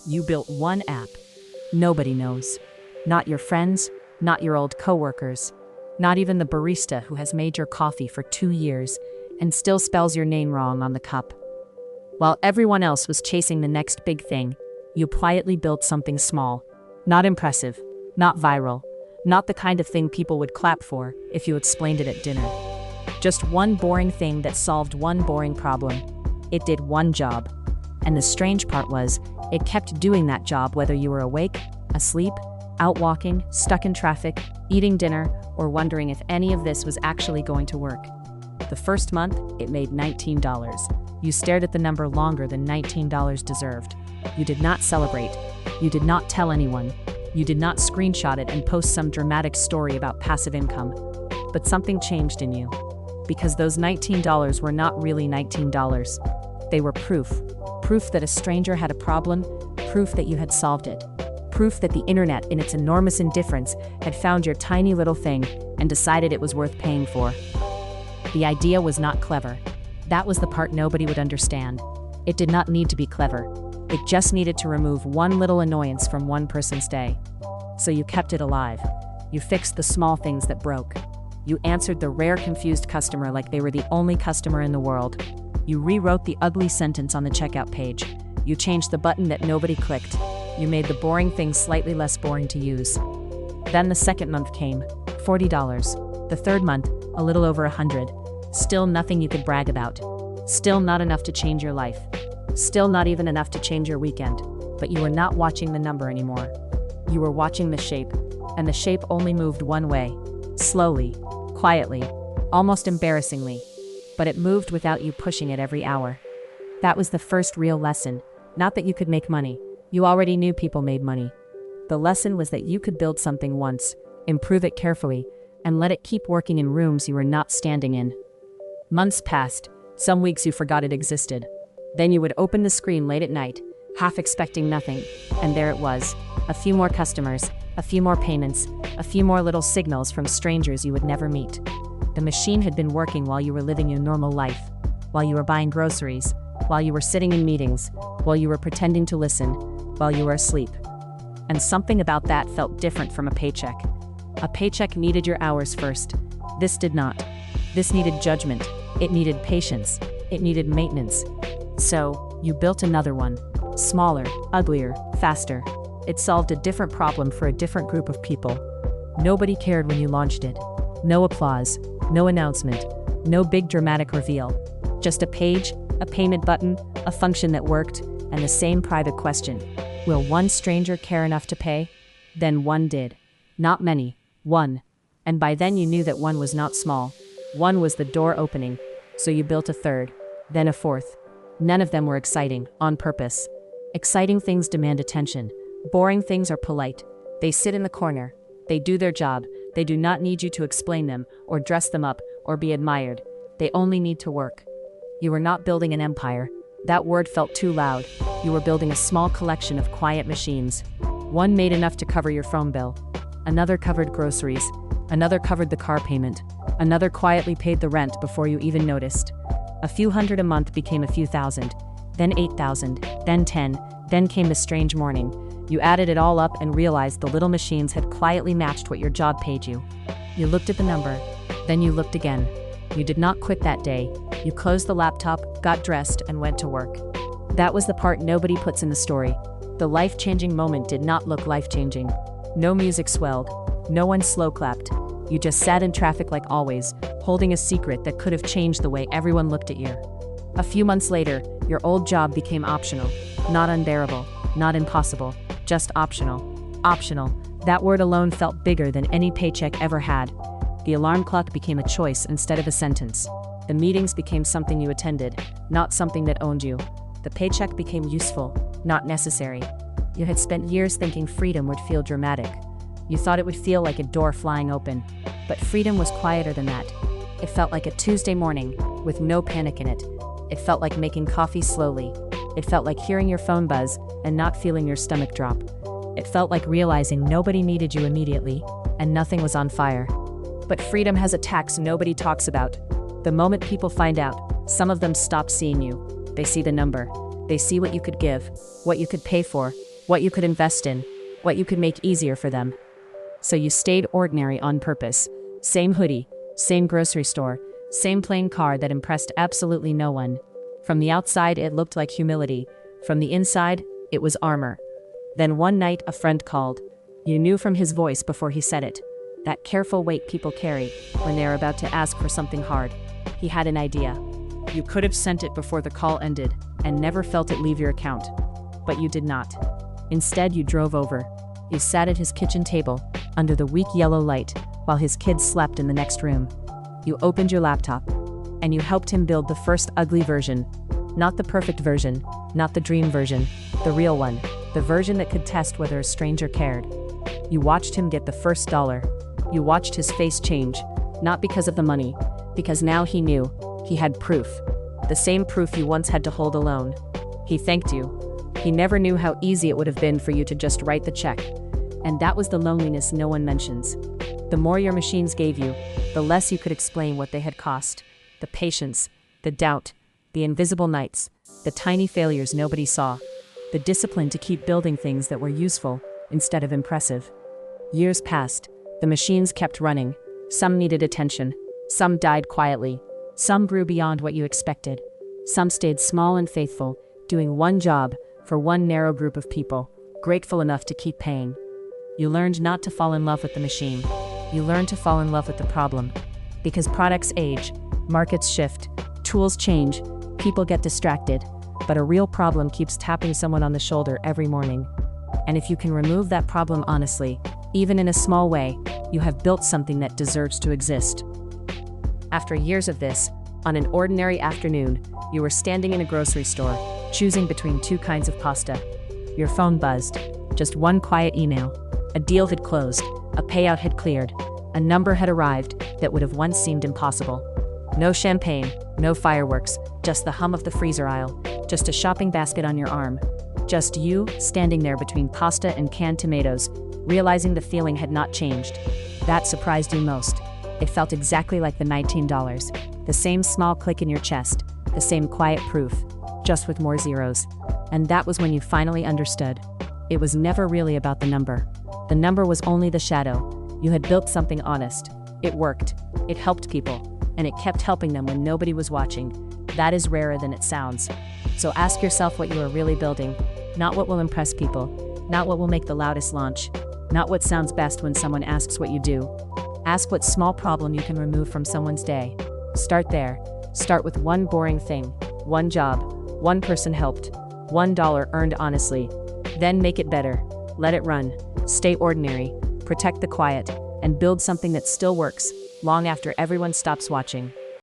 You built one app. Nobody knows. Not your friends, not your old coworkers, not even the barista who has made your coffee for 2 years and still spells your name wrong on the cup. While everyone else was chasing the next big thing, you quietly built something small. Not impressive, not viral, not the kind of thing people would clap for if you explained it at dinner. Just one boring thing that solved one boring problem. It did one job. And the strange part was, it kept doing that job whether you were awake, asleep, out walking, stuck in traffic, eating dinner, or wondering if any of this was actually going to work. The first month, it made $19. You stared at the number longer than $19 deserved. You did not celebrate. You did not tell anyone. You did not screenshot it and post some dramatic story about passive income. But something changed in you. Because those $19 were not really $19. They were proof. Proof that a stranger had a problem, proof that you had solved it. Proof that the internet, in its enormous indifference, had found your tiny little thing and decided it was worth paying for. The idea was not clever. That was the part nobody would understand. It did not need to be clever. It just needed to remove one little annoyance from one person's day. So you kept it alive. You fixed the small things that broke. You answered the rare confused customer like they were the only customer in the world. You rewrote the ugly sentence on the checkout page. You changed the button that nobody clicked. You made the boring things slightly less boring to use. Then the second month came, $40. The third month, a little over $100. Still nothing you could brag about. Still not enough to change your life. Still not even enough to change your weekend. But you were not watching the number anymore. You were watching the shape, and the shape only moved one way. Slowly, quietly, almost embarrassingly. But it moved without you pushing it every hour. That was the first real lesson. Not that you could make money. You already knew people made money. The lesson was that you could build something once, improve it carefully, and let it keep working in rooms you were not standing in. Months passed. Some weeks you forgot it existed. Then you would open the screen late at night, half expecting nothing, and there it was. A few more customers, a few more payments, a few more little signals from strangers you would never meet. The machine had been working while you were living your normal life, while you were buying groceries, while you were sitting in meetings, while you were pretending to listen, while you were asleep. And something about that felt different from a paycheck. A paycheck needed your hours first. This did not. This needed judgment. It needed patience. It needed maintenance. So, you built another one. Smaller, uglier, faster. It solved a different problem for a different group of people. Nobody cared when you launched it. No applause, no announcement, no big dramatic reveal. Just a page, a payment button, a function that worked, and the same private question. Will one stranger care enough to pay? Then one did. Not many, one. And by then you knew that one was not small. One was the door opening. So you built a third, then a fourth. None of them were exciting, on purpose. Exciting things demand attention. Boring things are polite. They sit in the corner. They do their job. They do not need you to explain them, or dress them up, or be admired. They only need to work. You were not building an empire. That word felt too loud. You were building a small collection of quiet machines. One made enough to cover your phone bill. Another covered groceries. Another covered the car payment. Another quietly paid the rent before you even noticed. A few hundred a month became a few thousand. Then 8,000. Then 10. Then came the strange morning. You added it all up and realized the little machines had quietly matched what your job paid you. You looked at the number. Then you looked again. You did not quit that day. You closed the laptop, got dressed, and went to work. That was the part nobody puts in the story. The life-changing moment did not look life-changing. No music swelled. No one slow-clapped. You just sat in traffic like always, holding a secret that could have changed the way everyone looked at you. A few months later, your old job became optional. Not unbearable, not impossible, just optional. Optional. That word alone felt bigger than any paycheck ever had. The alarm clock became a choice instead of a sentence. The meetings became something you attended, not something that owned you. The paycheck became useful, not necessary. You had spent years thinking freedom would feel dramatic. You thought it would feel like a door flying open. But freedom was quieter than that. It felt like a Tuesday morning, with no panic in it. It felt like making coffee slowly. It felt like hearing your phone buzz and not feeling your stomach drop. It felt like realizing nobody needed you immediately, and nothing was on fire. But freedom has a tax nobody talks about. The moment people find out, some of them stop seeing you. They see the number. They see what you could give, what you could pay for, what you could invest in, what you could make easier for them. So you stayed ordinary on purpose. Same hoodie, same grocery store, same plain car that impressed absolutely no one. From the outside, it looked like humility. From the inside, it was armor. Then one night, a friend called. You knew from his voice before he said it. That careful weight people carry when they are about to ask for something hard. He had an idea. You could have sent it before the call ended and never felt it leave your account. But you did not. Instead, you drove over. You sat at his kitchen table, under the weak yellow light, while his kids slept in the next room. You opened your laptop, and you helped him build the first ugly version. Not the perfect version, not the dream version, the real one, the version that could test whether a stranger cared. You watched him get the first dollar. You watched his face change, not because of the money, because now he knew, he had proof. The same proof you once had to hold alone. He thanked you. He never knew how easy it would have been for you to just write the check. And that was the loneliness no one mentions. The more your machines gave you, the less you could explain what they had cost. The patience, the doubt, the invisible nights, the tiny failures nobody saw, the discipline to keep building things that were useful instead of impressive. Years passed. The machines kept running. Some needed attention. Some died quietly. Some grew beyond what you expected. Some stayed small and faithful, doing one job for one narrow group of people, grateful enough to keep paying. You learned not to fall in love with the machine. You learned to fall in love with the problem. Because products age, markets shift, tools change, people get distracted, but a real problem keeps tapping someone on the shoulder every morning. And if you can remove that problem honestly, even in a small way, you have built something that deserves to exist. After years of this, on an ordinary afternoon, you were standing in a grocery store, choosing between two kinds of pasta. Your phone buzzed. Just one quiet email. A deal had closed. A payout had cleared. A number had arrived that would have once seemed impossible. No champagne, no fireworks, just the hum of the freezer aisle, just a shopping basket on your arm. Just you, standing there between pasta and canned tomatoes, realizing the feeling had not changed. That surprised you most. It felt exactly like the $19. The same small click in your chest, the same quiet proof, just with more zeros. And that was when you finally understood. It was never really about the number. The number was only the shadow. You had built something honest. It worked. It helped people. And it kept helping them when nobody was watching. That is rarer than it sounds. So ask yourself what you are really building. Not what will impress people. Not what will make the loudest launch. Not what sounds best when someone asks what you do. Ask what small problem you can remove from someone's day. Start there. Start with one boring thing. One job. One person helped. $1 earned honestly. Then make it better. Let it run. Stay ordinary. Protect the quiet. And build something that still works, long after everyone stops watching.